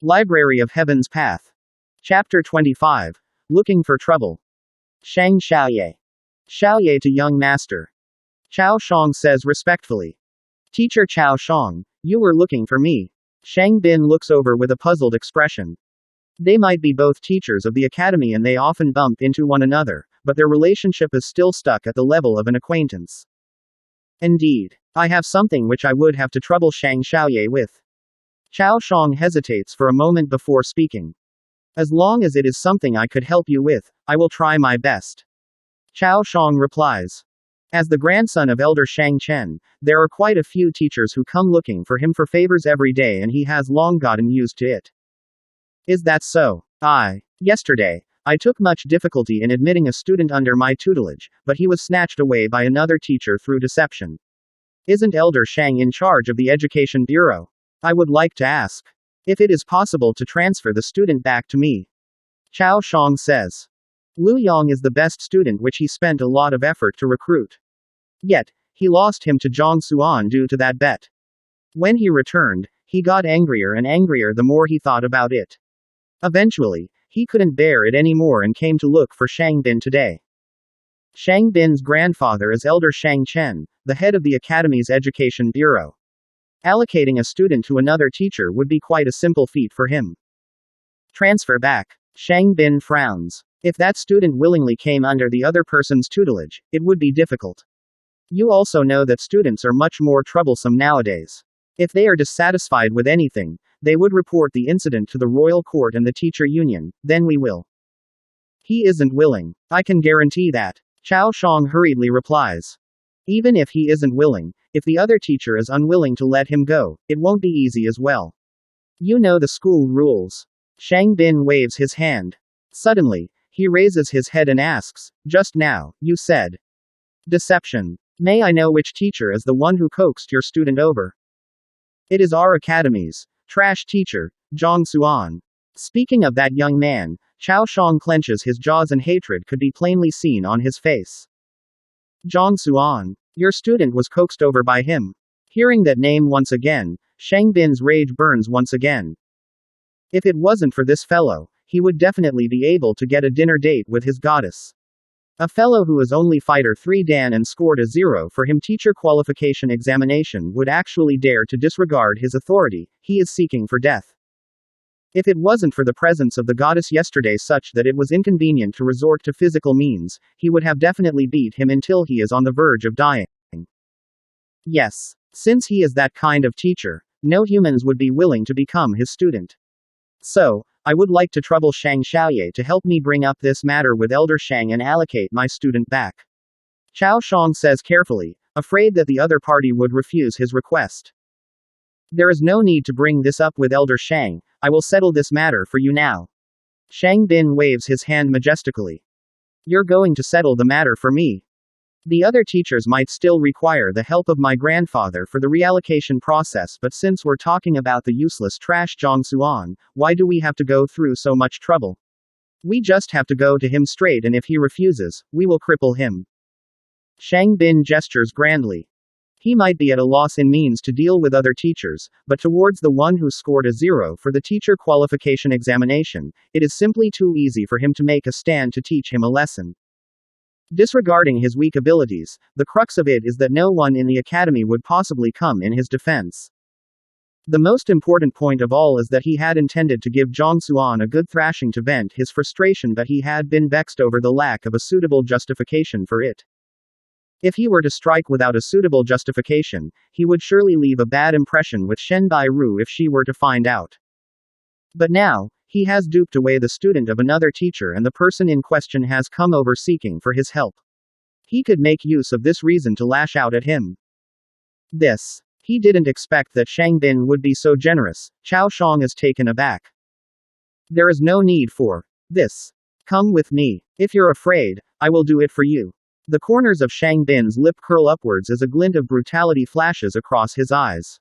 Library of Heaven's Path. Chapter 25. Looking for Trouble. Shang Xiaoye. Xiaoye to young master. Chao Shang says respectfully. Teacher Chao Shang, you were looking for me. Shang Bin looks over with a puzzled expression. They might be both teachers of the academy and they often bump into one another, but their relationship is still stuck at the level of an acquaintance. Indeed. I have something which I would have to trouble Shang Xiaoye with. Chao Shang hesitates for a moment before speaking. As long as it is something I could help you with, I will try my best. Chao Shang replies. As the grandson of Elder Shang Chen, there are quite a few teachers who come looking for him for favors every day and he has long gotten used to it. Is that so? Yesterday, I took much difficulty in admitting a student under my tutelage, but he was snatched away by another teacher through deception. Isn't Elder Shang in charge of the Education Bureau? I would like to ask if it is possible to transfer the student back to me. Chao Shang says. Lu Yang is the best student which he spent a lot of effort to recruit. Yet, he lost him to Zhang Xuan due to that bet. When he returned, he got angrier and angrier the more he thought about it. Eventually, he couldn't bear it anymore and came to look for Shang Bin today. Shang Bin's grandfather is Elder Shang Chen, the head of the Academy's Education Bureau. Allocating a student to another teacher would be quite a simple feat for him. Transfer back. Shang Bin frowns. If that student willingly came under the other person's tutelage, it would be difficult. You also know that students are much more troublesome nowadays. If they are dissatisfied with anything, they would report the incident to the royal court and the teacher union, then we will. He isn't willing. I can guarantee that. Chao Shang hurriedly replies. Even if he isn't willing, if the other teacher is unwilling to let him go, it won't be easy as well. You know the school rules. Shang Bin waves his hand. Suddenly, he raises his head and asks, just now, you said. Deception. May I know which teacher is the one who coaxed your student over? It is our academy's trash teacher, Zhang Xuan. Speaking of that young man, Chao Shang clenches his jaws and hatred could be plainly seen on his face. Zhang Xuan. Your student was coaxed over by him. Hearing that name once again, Shang Bin's rage burns once again. If it wasn't for this fellow, he would definitely be able to get a dinner date with his goddess. A fellow who is only fighter 3 Dan and scored a 0 for him teacher qualification examination would actually dare to disregard his authority. He is seeking for death. If it wasn't for the presence of the goddess yesterday such that it was inconvenient to resort to physical means, he would have definitely beat him until he is on the verge of dying. Yes. Since he is that kind of teacher, no humans would be willing to become his student. So, I would like to trouble Shang Xiaoye to help me bring up this matter with Elder Shang and allocate my student back. Chao Shang says carefully, afraid that the other party would refuse his request. There is no need to bring this up with Elder Shang, I will settle this matter for you now. Shang Bin waves his hand majestically. You're going to settle the matter for me. The other teachers might still require the help of my grandfather for the reallocation process, but since we're talking about the useless trash Zhang Xuan, why do we have to go through so much trouble? We just have to go to him straight and if he refuses, we will cripple him. Shang Bin gestures grandly. He might be at a loss in means to deal with other teachers, but towards the one who scored a 0 for the teacher qualification examination, it is simply too easy for him to make a stand to teach him a lesson. Disregarding his weak abilities, the crux of it is that no one in the academy would possibly come in his defense. The most important point of all is that he had intended to give Zhang Xuan a good thrashing to vent his frustration, but he had been vexed over the lack of a suitable justification for it. If he were to strike without a suitable justification, he would surely leave a bad impression with Shen Bairu if she were to find out. But now, he has duped away the student of another teacher and the person in question has come over seeking for his help. He could make use of this reason to lash out at him. He didn't expect that Shang Bin would be so generous. Chao Shang is taken aback. There is no need for this. Come with me. If you're afraid, I will do it for you. The corners of Shang Bin's lip curl upwards as a glint of brutality flashes across his eyes.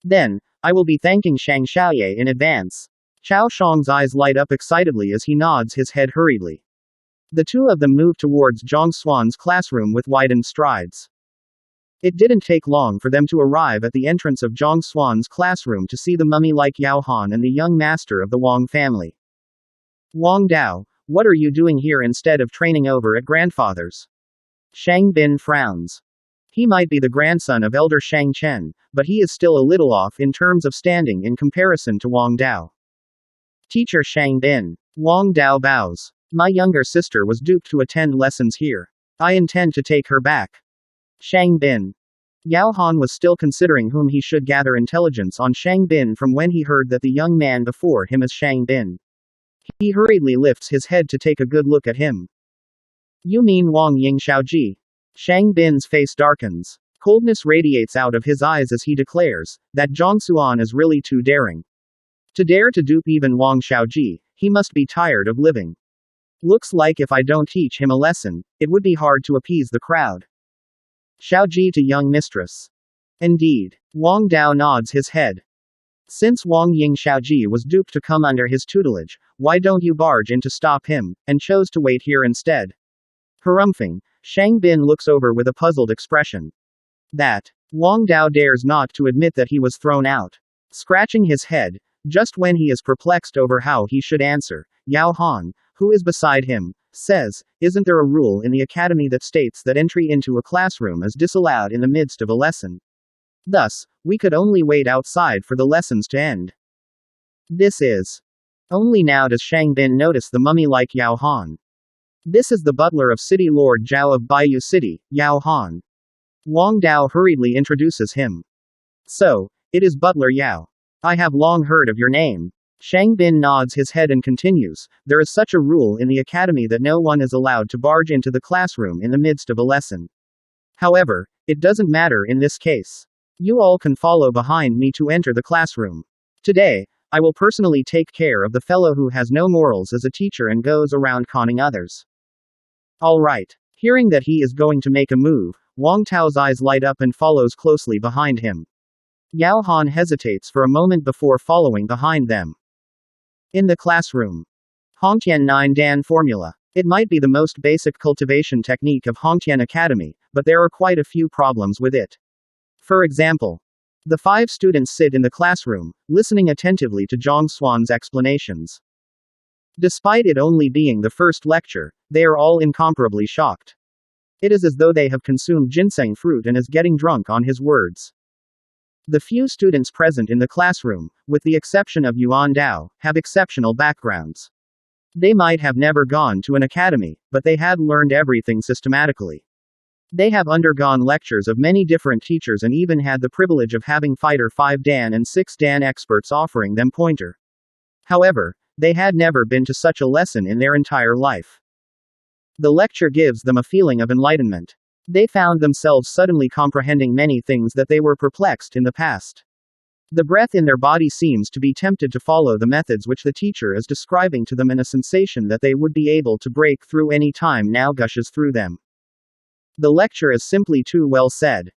Then, I will be thanking Shang Xiaoye in advance. Chao Shang's eyes light up excitedly as he nods his head hurriedly. The two of them move towards Zhang Xuan's classroom with widened strides. It didn't take long for them to arrive at the entrance of Zhang Xuan's classroom to see the mummy-like Yao Han and the young master of the Wang family. Wang Dao, what are you doing here instead of training over at grandfather's? Shang Bin frowns. He might be the grandson of elder Shang Chen, but he is still a little off in terms of standing in comparison to Wang Dao. Teacher Shang Bin. Wang Dao bows. My younger sister was duped to attend lessons here. I intend to take her back. Shang Bin. Yao Han was still considering whom he should gather intelligence on Shang Bin from when he heard that the young man before him is Shang Bin. He hurriedly lifts his head to take a good look at him. You mean Wang Ying Xiaoji? Shang Bin's face darkens. Coldness radiates out of his eyes as he declares that Zhang Xuan is really too daring. To dare to dupe even Wang Xiaoji, he must be tired of living. Looks like if I don't teach him a lesson, it would be hard to appease the crowd. Xiaoji to young mistress. Indeed. Wang Dao nods his head. Since Wang Ying Xiaoji was duped to come under his tutelage, why don't you barge in to stop him, and chose to wait here instead? Harumphing, Shang Bin looks over with a puzzled expression. That. Wang Dao dares not to admit that he was thrown out. Scratching his head, just when he is perplexed over how he should answer, Yao Han, who is beside him, says, isn't there a rule in the academy that states that entry into a classroom is disallowed in the midst of a lesson? Thus, we could only wait outside for the lessons to end. This is. Only now does Shang Bin notice the mummy-like Yao Han. This is the butler of City Lord Zhao of Baiyu City, Yao Han. Wang Dao hurriedly introduces him. So, it is Butler Yao. I have long heard of your name. Shang Bin nods his head and continues, there is such a rule in the academy that no one is allowed to barge into the classroom in the midst of a lesson. However, it doesn't matter in this case. You all can follow behind me to enter the classroom. Today, I will personally take care of the fellow who has no morals as a teacher and goes around conning others. Alright. Hearing that he is going to make a move, Wang Tao's eyes light up and follows closely behind him. Yao Han hesitates for a moment before following behind them. In the classroom. Haotian 9 Dan formula. It might be the most basic cultivation technique of Haotian Academy, but there are quite a few problems with it. For example, the 5 students sit in the classroom, listening attentively to Zhang Xuan's explanations. Despite it only being the first lecture, they are all incomparably shocked. It is as though they have consumed ginseng fruit and is getting drunk on his words. The few students present in the classroom, with the exception of Yuan Dao, have exceptional backgrounds. They might have never gone to an academy, but they had learned everything systematically. They have undergone lectures of many different teachers and even had the privilege of having Fighter 5 Dan and 6 Dan experts offering them pointer. However, they had never been to such a lesson in their entire life. The lecture gives them a feeling of enlightenment. They found themselves suddenly comprehending many things that they were perplexed in the past. The breath in their body seems to be tempted to follow the methods which the teacher is describing to them, and a sensation that they would be able to break through any time now gushes through them. The lecture is simply too well said.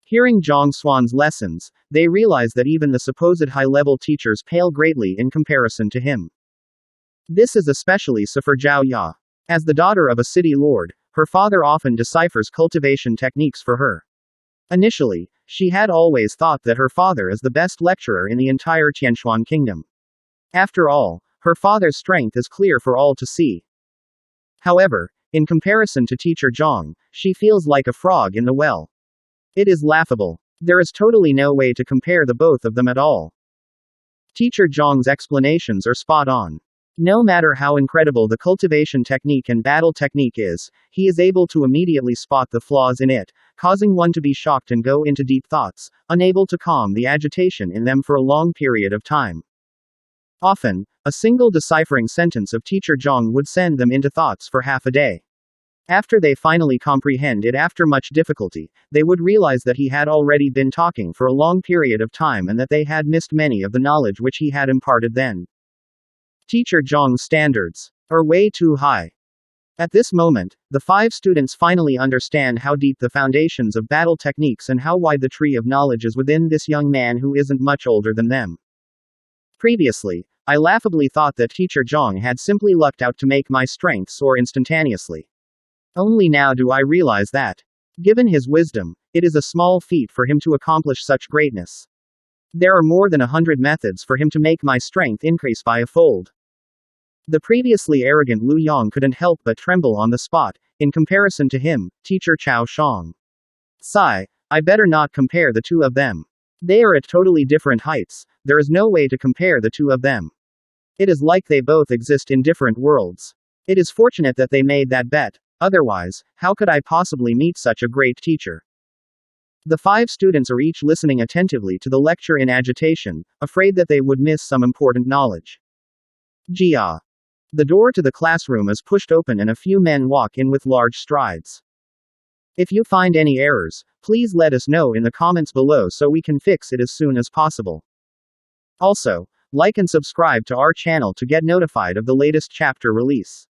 Hearing Zhang Xuan's lessons, they realize that even the supposed high-level teachers pale greatly in comparison to him. This is especially so for Zhao Ya. As the daughter of a city lord, her father often deciphers cultivation techniques for her. Initially, she had always thought that her father is the best lecturer in the entire Tianshuan kingdom. After all, her father's strength is clear for all to see. However, in comparison to teacher Zhang, she feels like a frog in the well. It is laughable. There is totally no way to compare the both of them at all. Teacher Zhang's explanations are spot on. No matter how incredible the cultivation technique and battle technique is, he is able to immediately spot the flaws in it, causing one to be shocked and go into deep thoughts, unable to calm the agitation in them for a long period of time. Often, a single deciphering sentence of teacher Zhang would send them into thoughts for half a day. After they finally comprehend it after much difficulty, they would realize that he had already been talking for a long period of time and that they had missed many of the knowledge which he had imparted then. Teacher Zhang's standards are way too high. At this moment, the 5 students finally understand how deep the foundations of battle techniques and how wide the tree of knowledge is within this young man who isn't much older than them. Previously, I laughably thought that teacher Zhang had simply lucked out to make my strength soar instantaneously. Only now do I realize that Given his wisdom, it is a small feat for him to accomplish such greatness. There are more than 100 methods for him to make my strength increase by a fold. The previously arrogant Lu Yang couldn't help but tremble on the spot, in comparison to him, teacher Cao Shang. Sigh, I better not compare the two of them. They are at totally different heights, there is no way to compare the two of them. It is like they both exist in different worlds. It is fortunate that they made that bet, otherwise, how could I possibly meet such a great teacher? The 5 students are each listening attentively to the lecture in agitation, afraid that they would miss some important knowledge. Jia. The door to the classroom is pushed open and a few men walk in with large strides. If you find any errors, please let us know in the comments below so we can fix it as soon as possible. Also, like and subscribe to our channel to get notified of the latest chapter release.